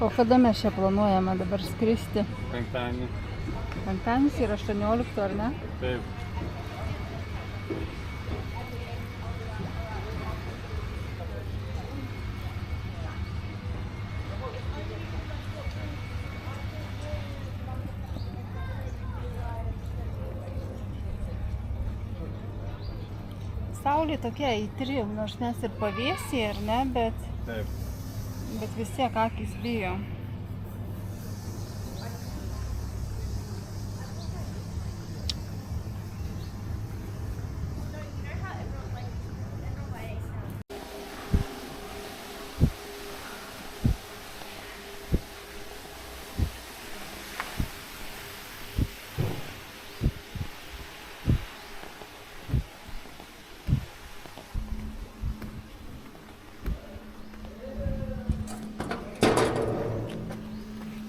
O kada mes čia planuojame dabar skristi? Penktadienį. Penktadienis yra 18, ar ne? Taip. Saulė tokia įtri, nors mes ir pavėsį, ar ne, Taip. bet vis tiek akys bijo.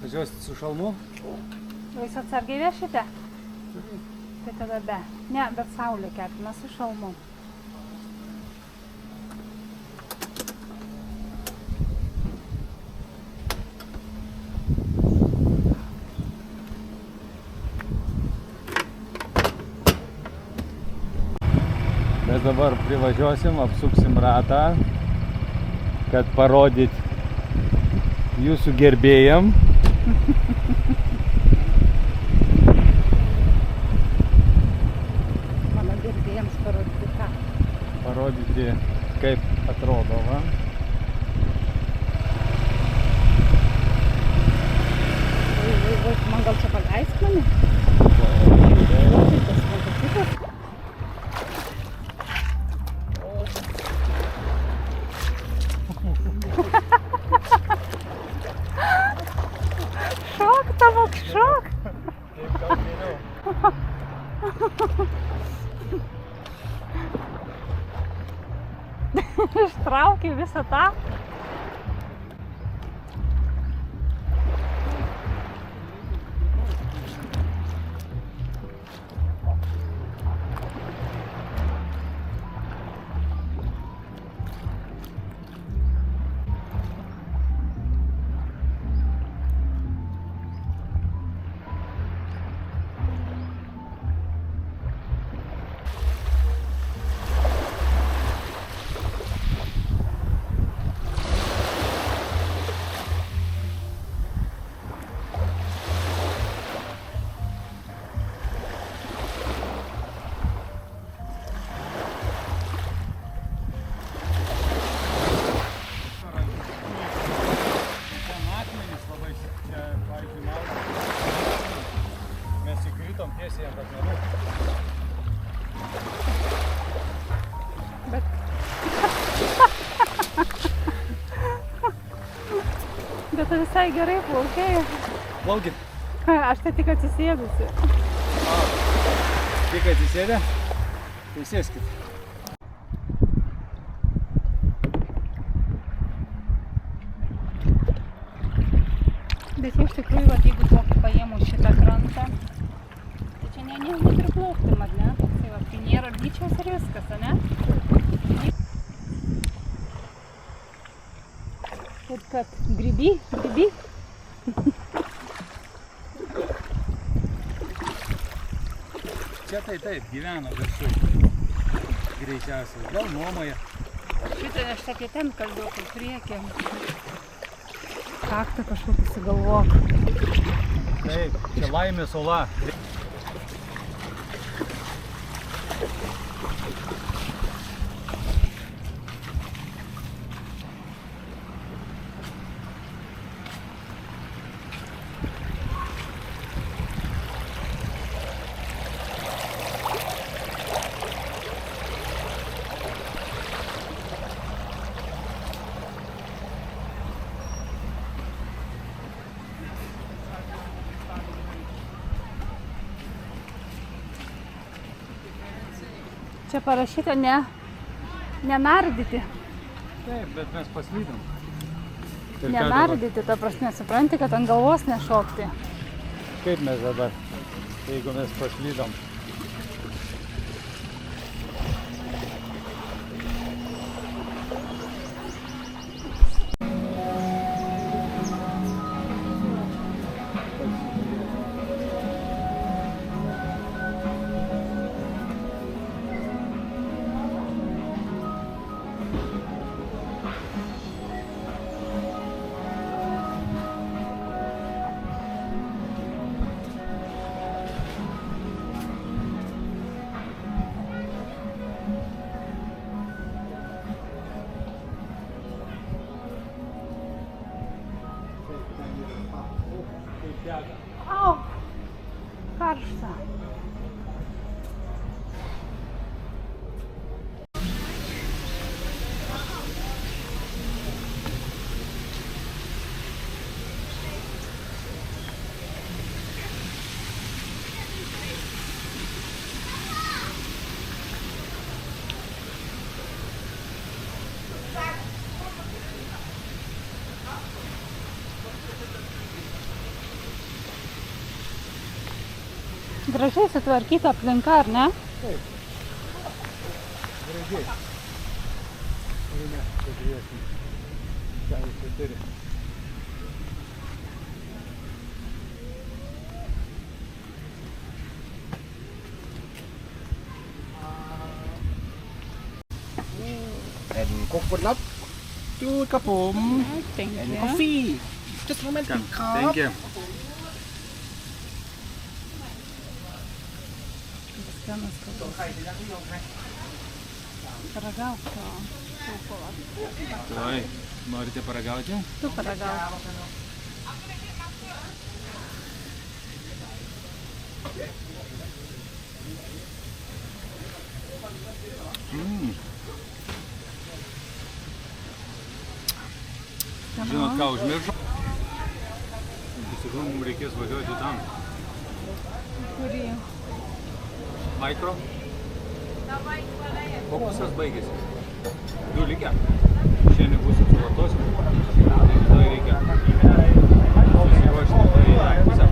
Važiuosit su šalmu? Jūs atsargiai vešite? Tai tada be. Ne, bet saulė kertina su šalmu. Mes dabar privažiuosim, apsuksim ratą, kad parodyt jūsų gerbėjam. Mano gerbėjams parodyti ką? Parodyti, kaip atrodo, va. Vai, man gal čia paleisk mane? Tas motociklas. Šok, tavo šok! Kaip daug geriau. Ištraukė visą tą. Mes įkritom tiesiai ant akmenų. Bet tu visai gerai plaukėjai. Plaukit. Aš tai tik atsisėdusi. Tik atsisėdę? Tai sėskit. Bet iš tikrųjų, vat, jeigu tokį paėmus šitą krantą, tai čia nepriplauktum, ar ne? Tai va, kai nėra byčiaus ir viskas, ar ne? Taip kad gryby. Čia tai taip, gyveno viršui. Greičiausiai. Gal nuomoja. Šitą aš apie ten kalbėjau, kaip priekį. Kaktą kažkokį sugalvok. Taip, čia Laimės ola. Čia parašyta nenardyti. Taip, bet mes paslydom. Nenardyti, ta prasme, supranti, kad ant galvos nešokti. Kaip mes dabar, jeigu mes paslydom? Au, karšta. Gražiai sutvarkyta aplinka, ar ne? Taip. Gražiai. Ir mes pažiūrėsim, ką jisai turi.เป็นโคกบดลับจูดครับผมเป็นกาแฟjust romantic ครับ Thank you. Scenos paragauk to šalkovo. Tuoj, norite paragauti? Tu paragauk. Žinot ką, užmiršau? Iš tikrųjų, mums reikės važiuoti tam. Kurį? Mikro. Fokusas baigėsi. 2 likę. Šiandien būsim suvartosim. Tai reikia susiruošti. Tai pusę.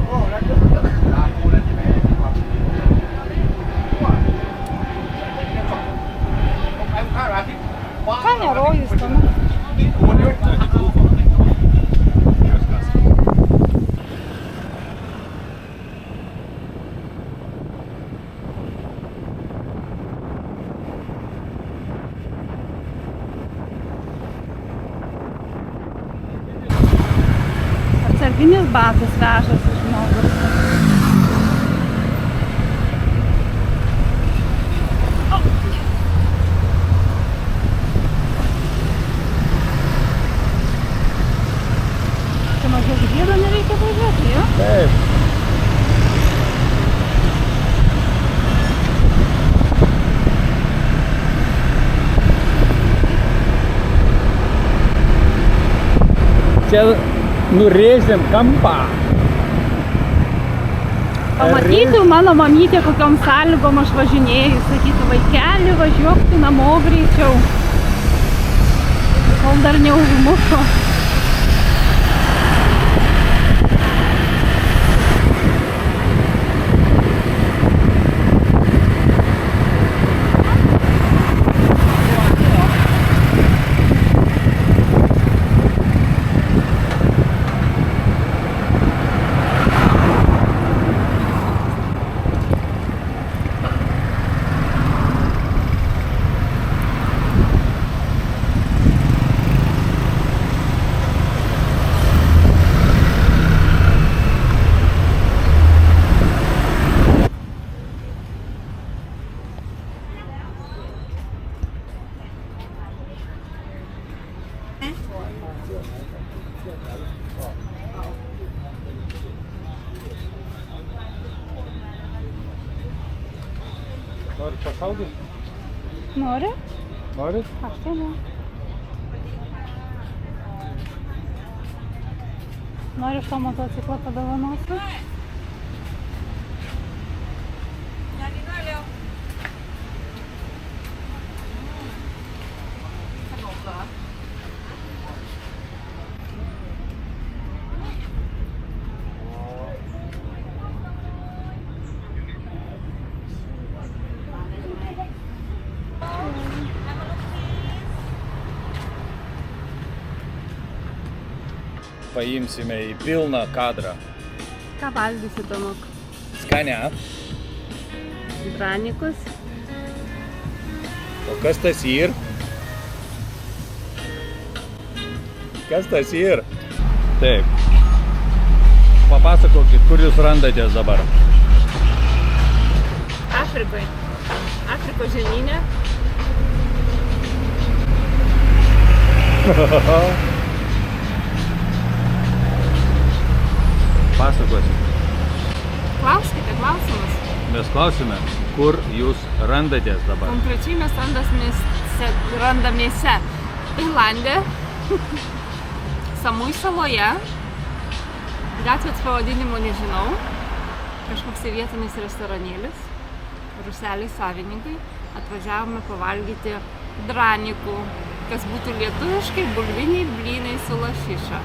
Ką nerojus tam? Atsarginis batas vežasi žmogus. Čia mažiau gyvybę nereikia važiuoti, jo? Taip. Čia nurėžėm kampą. Pamatytų mano mamytė, kokiom sąlygom aš važinėju, sakytų, vaikeli, važiuok tu namo greičiau, kol dar neužmušo. Norit pašaudyti? Nori? Norit? Aš tai ne. Nori šito motociklą padovanosiu? Paimsime į pilną kadrą. Ką valgysi, Tomuk? Skanią. Branikus. O kas tas yr? Kas tas yr? Taip. Papasakokit, kur jūs randatės dabar? Afrikoje. Afrikos žemyne. Pasakosit. Klauskite klausimus. Mes klausime, kur jūs randatės dabar? Konkrečiai mes randamėse Tailande, Samui saloje, gatvės pavadinimo nežinau, kažkoks vietinis restoranėlis, ruseliai savininkai, atvažiavome pavalgyti dranikų, kas būtų lietuviškai bulviniai blynai su lašiša.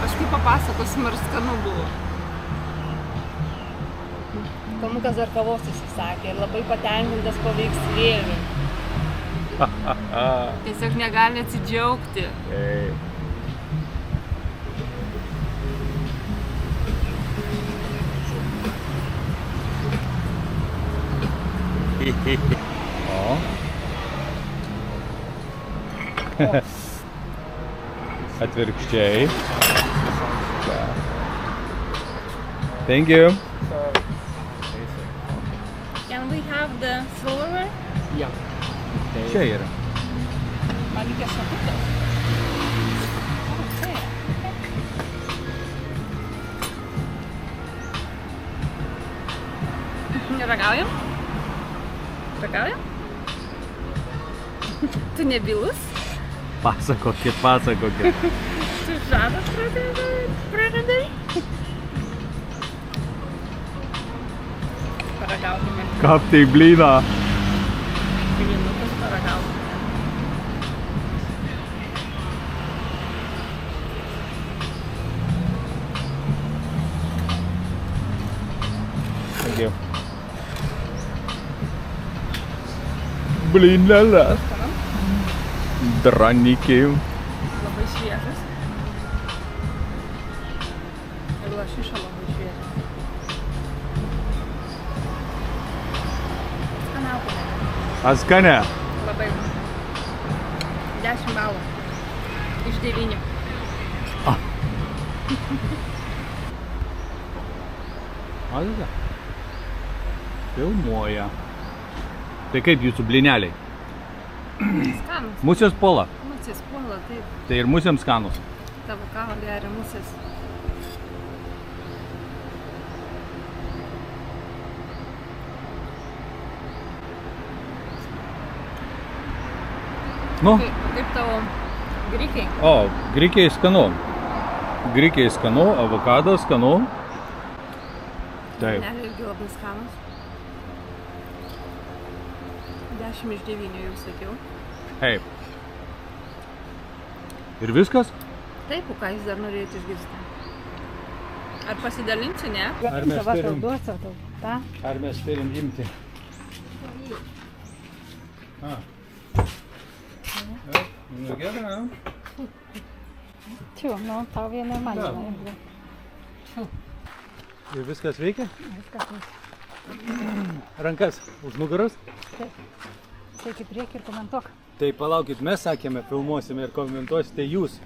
Aš kaip papasakosiu, ar skanu buvo. Tomukas dar kavos užsisakė ir labai patenkintas paveikslėliu. Tiesiog negali atsidžiaugti. Atvirkščiai. Thank you. Can we have the silverware? Yeah. Čia yra. Man reikia šakutės. Ragaujam? Ragaujam? Tu nebylus? Pasakokit. Tu žadas praradai? Paragaukime. Kaip tai blyną? Blynukus paragaukime. Thank you. Blynelė. Dranikiai. Labai šviežas. Ir lašiša labai šviežas. Askanė. Labai. 10 balų. Iš 9. Alga. Filmuoja. Tai kaip jūsų blyneliai? Skanus. Musės pola. Musės puola, taip. Tai ir musėms skanus. Tavo kavą geria musės. Nu, Kaip tavo grikiai? o, grikiai skanu. Grikiai skanu, avokadas skanu. Taip. Blyneliai irgi labai skanus. 10 iš 9 jau sakiau. Taip. Ir viskas? Taip, o ką jūs dar norėjote išgirsti? Ar pasidalinsiu, ne? Ar mes turim- tą? Ar mes turim imti? Nu gerai. Čia, nu, tau vieną man. Da. Ir viskas veikia? Viskas veikia. Rankas už nugaros? Sėk į priekį ir komentuok. Tai palaukit, mes sakėme, filmuosime ir komentuosite jūs.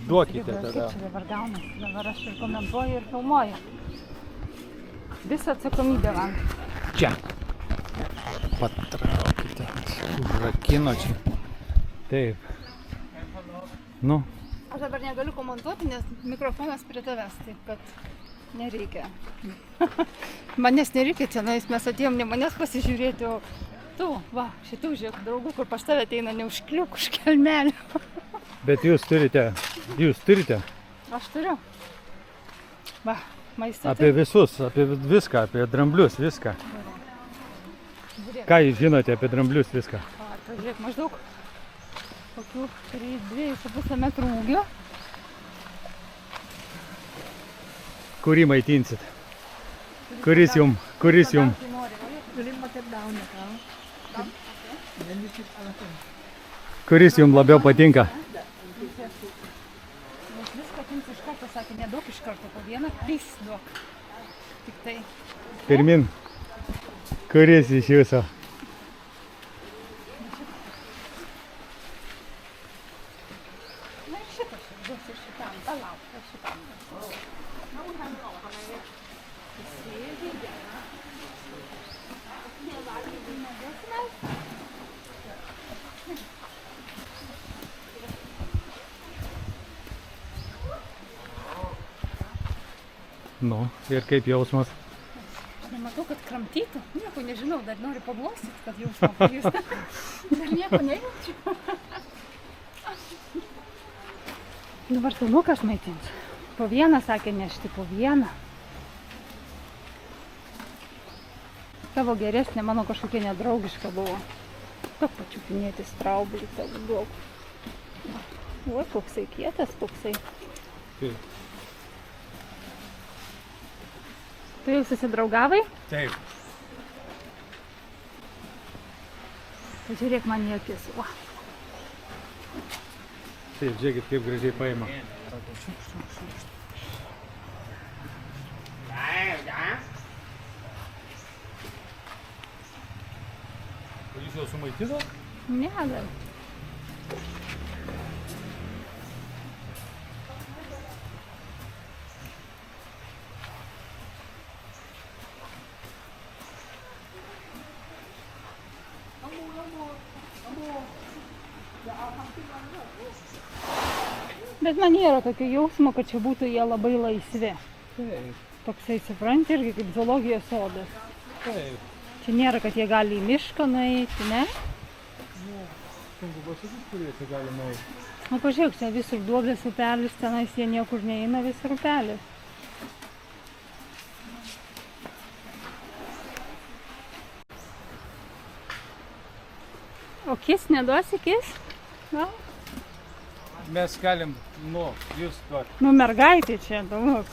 Duokite tada. Kaip čia dabar gaunasi? Dabar aš ir komentuoju ir filmuoju. Visą atsakomybę man. Čia. Patraukite. Užrakino čia. Taip. Nu. Aš dabar negaliu komentuoti, nes mikrofonas prie tavęs, taip kad nereikia. Manęs nereikia tenais, mes atėjom ne manęs pasižiūrėti, o tu, va, šitų žiūrėk draugų, kur pas tave ateina, neužkliuk už kelmelio. Bet jūs turite. Aš turiu. Va, maistą Apie visus, apie viską, apie dramblius, viską. Žiūrėk, Ką jūs žinote apie dramblius viską? pažiūrėk, maždaug kokių 2,5 metrų ūgio. Kurį maitinsit? Kuris jum? Kuris jum labiau patinka? Nes viską atims iš karto, sakė, nedaug iš karto, po vieną, 3 duok. Tik tai. Pirmin. Kuris iš jūsų? Na ir šitas duos ir šitam, palauk, ir šitam. Nu, ir kaip jausmas? Nematau, kad kramtytų. Nieko nežinau, dar noriu paglostyti, kad jausmą pajusti. Dar nieko nejaučiu. Dabar filmukas maitins. Po vieną sakė nešti, po vieną. Tavo geresnė, mano kažkokia nedraugiška buvo. Tok pačiupinėti straublį tavo daug. Oi, koksai kietas, koksai. Taip. Tu jau susidraugavai? Taip. Pažiūrėk man į akis. Va. Taip, žiūrėkit, kaip gražiai paima. Jūs jau sumaitino? Ne, dar. Bet man nėra tokio jausmo, kad čia būtų jie labai laisvi. Taip, Toksai, supranti, irgi kaip zoologijos sodas. taip. Čia nėra, kad jie gali į mišką nueiti, ne? Sunku pasakyti, kurie čia galima eiti. O pažiūrėk, čia visur duobės upelis, tenais jie niekur neina, visur upelis. O kis, neduosi kis? Gal? Mes galim, jūs duot. Nu, mergaitė čia, daug.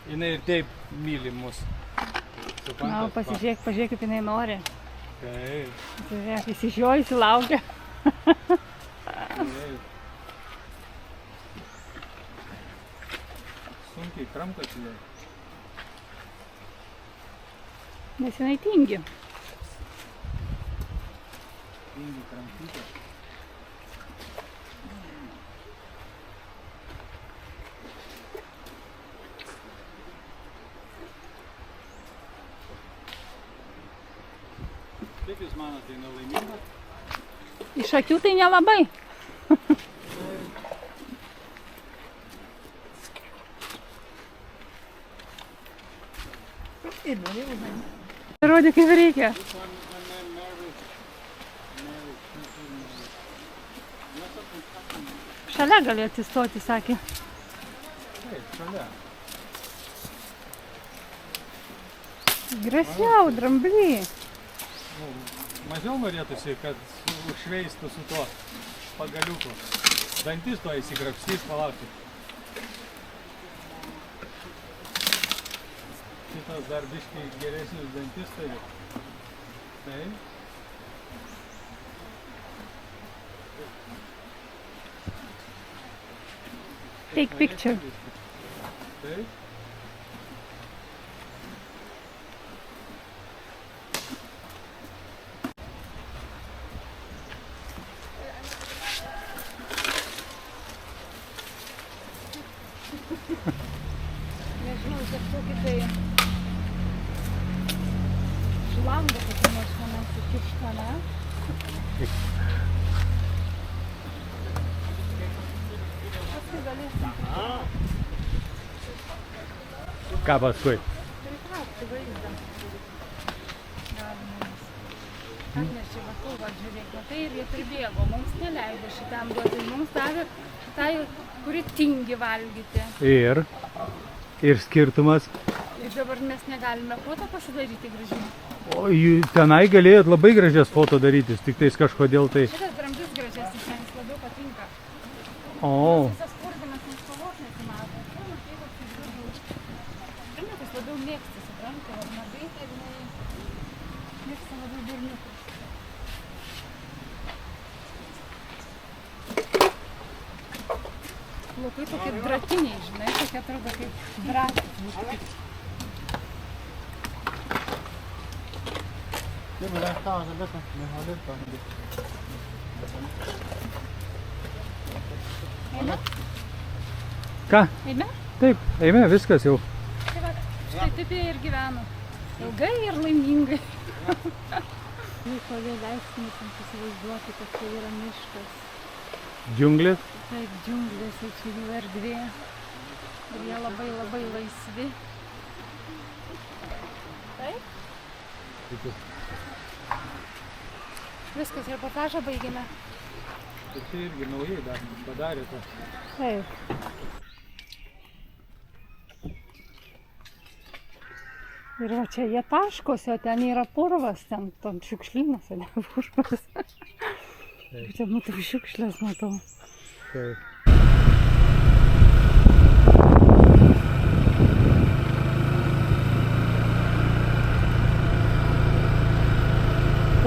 Jinai ir taip myli mus. Na, pasižiūrėk, pažiūrėk, kaip jinai nori. Taip, Žiūrėk, įsižiojusi laukia. taip. Sunkiai kramtosi jai. Nes jinai tingi. Tingi kramtyti. Kaip jūs manote, tai nelaiminga? Iš akių tai nelabai. Rodė, kaip reikia. Šalia gali atsistoti, sakė. Taip, šalia. Grasiau, dramblį. Mažiau norėtųsi, kad užšveistų su tuo pagaliuku. Dantis to įsigrapstys, palaukit. Šitas dar biškai geresnis dantis turi. Taip. Take picture. Taip. Nežinau, kažkokį tai šlangą kokį nors manęs įkišta, ne? Paskui galėsim Ką paskui? pritraukti vaizdą. Galima jis. Atnešė vakau, va žiūrėk, matai, ir jie pribėgo. Mums neleido šitam duoti. Mums davė tai, kuri tingi valgyti. Ir skirtumas. Ir dabar mes negalime foto pasidaryti gražiai. O tenai galėjot labai gražias foto darytis, tik tais kažkodėl tai. Šitas dramblys gražesnis, man jis labiau patinka. O, Visas spurdinas nespalvos nesimato. Berniukas labiau mėgsta, supranti, o mergaitė, jinai mėgsta labiau berniukus. Plaukai tokie dratiniai, žinai, tokie atrodo kaip dratai. Eime? ką? Eime? Taip, eime, viskas jau. Tai va, štai taip jie ir gyveno. Ilgai ir laimingai. Nikolai leiskime įsivaizduoti, kad tai yra miškas. Džiunglės. Taip, džiunglės, tai čia jų erdvė. Ir jie labai labai laisvi. Taip? Viskas, reportažą baigėme. Tai čia irgi naujai dar padarė tą. Taip. Ir va čia jie taškosi, o ten yra purvas, ten šiukšlynas, o ne purvas. Čia matau šiukšlės, matau. Taip.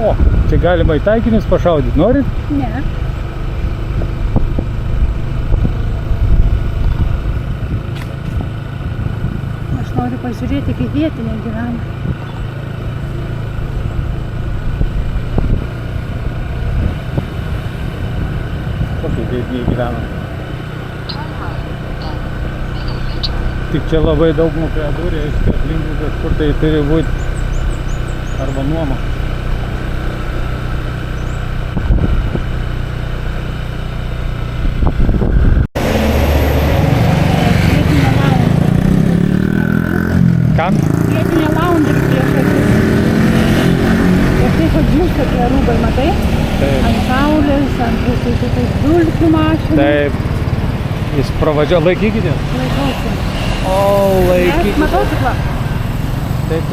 O, čia galima į taikinius pašaudyti, norit? Ne. Aš noriu pažiūrėti, kaip vietiniai gyvena. Kokie vietiniai gyvena? Tik čia labai daug mokėdų, reiškia aplinkui kažkur tai turi būti arba nuoma. Kam? Vietinė laundry prieš akis. Ir tai, kad džiūsta tie rūbai, matai? Taip. Ant saulės, ant visų kitais dulkių mašinų. Taip. Jis pravažiavo. Laikykite? Laikausi. O, laikykite. Motociklą. Taip.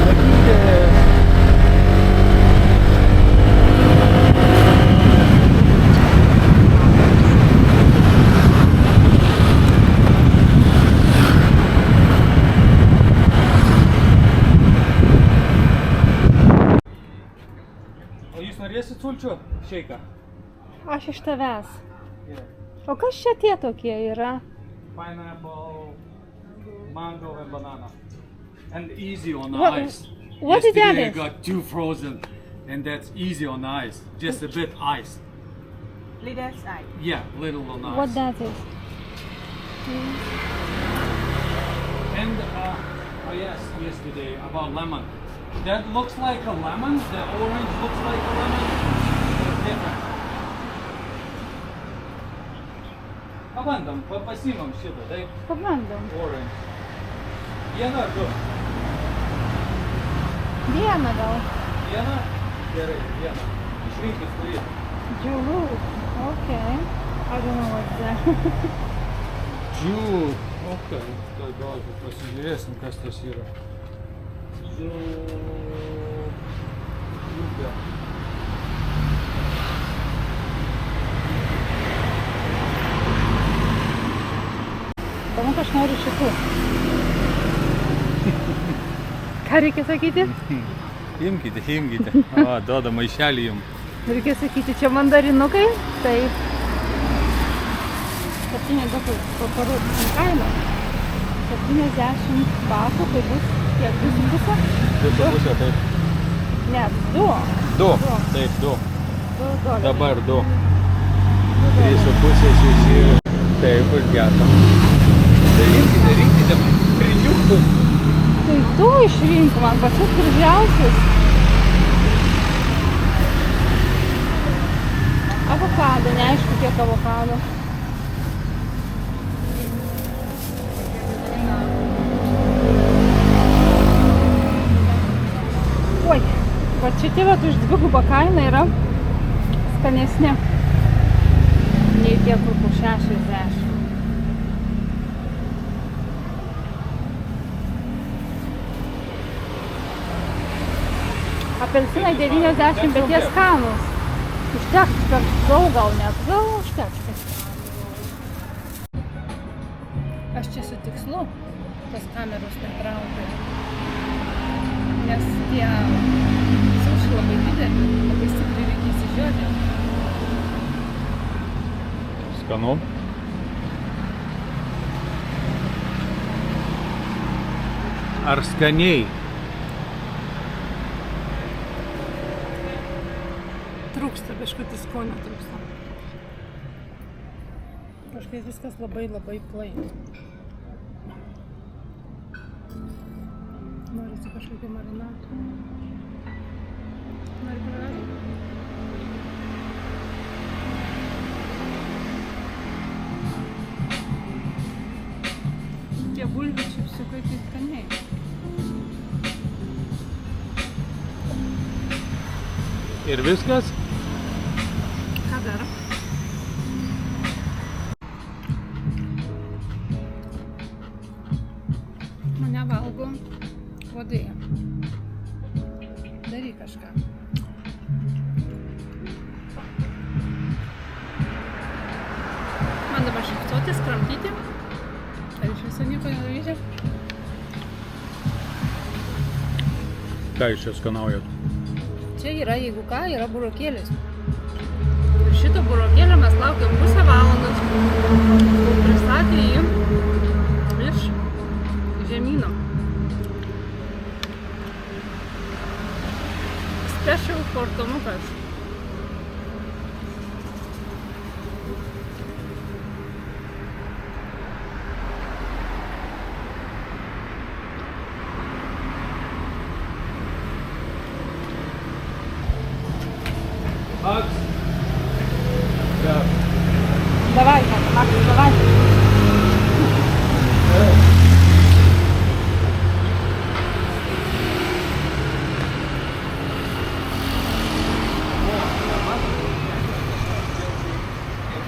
Laikykite. O jūs norėsit sulčių šeiką? Aš iš tavęs. O kas čia tie tokie yra? Pineapple, mango and banana. And easy on What- ice. what is that Yesterday I is? got 2 frozen and that's easy on ice. Just a bit ice. Little side. Yeah, little on ice. What that is? And oh yes, yesterday about lemon. That looks like a lemon. The orange looks like a lemon. It's different. Pabandom, pasimam šitą, taip? Pabandom. Orange. Vieną ar du? Vieną gal. Vieną? Gerai, vieną. Išrinkit kurį. Džiūlų. Okay. I don't know what's that. Džiū. Okay. Tai gal pasižiūrėsim, kas tas yra. Džiū. Džiūbė. Pamanau, aš noriu šitų. Ką reikia sakyti? Imkite. O, duoda maišelį jums. Reikia sakyti, čia mandarinukai. Taip. 70 paparų kaina. 70 batų, tai bus kiek? 2,5? 2,5, taip. Ne, 2. 2. Taip, 2. 2 doleriai. Dabar 2. 2 3,5, 6. Taip, užgeto. Tai rinkite priniuktus. Tai tu išrink man pačius gražiausius. Avokado, neaišku kiek avokado. Oi, va šitie vat už dvigubą kainą yra skanesni nei tie, kur po 60. Apelsinai 90, bet jie skanūs. Užteks per daug gal net. Gal užteks. Aš čia su tikslu tos kameros netraukiu. Nes tie sušiai labai dideli, labai stipriai reikia įsižiūrėti. Skanu. Ar skaniai? Trūksta, biškutį skonio trūksta. Kažkaip viskas labai plain. Norisi kažkokio marinato. Nori marinato? bulvių čipsiukai tai skaniai. Ir viskas? Ką dar? Mane valgo uodėja. Daryk kažką. Man dabar šypsotis, kramtyti. Ar iš viso nieko nedaryti? Ką jūs čia skanaujat? Čia yra, jeigu ką, yra burokėlis. Ir šito burokėlio mes laukiam pusę valandos. Pristatė jį iš žemyno. Special for Tomukas. Max? Ja. Давай, Макс, давай.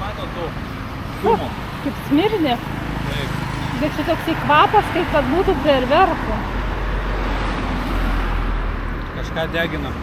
Matot to dūmo. Kaip smirni, Taip. bet čia toksai kvapas, kaip kad būtų fejerverkų. Kažką degina.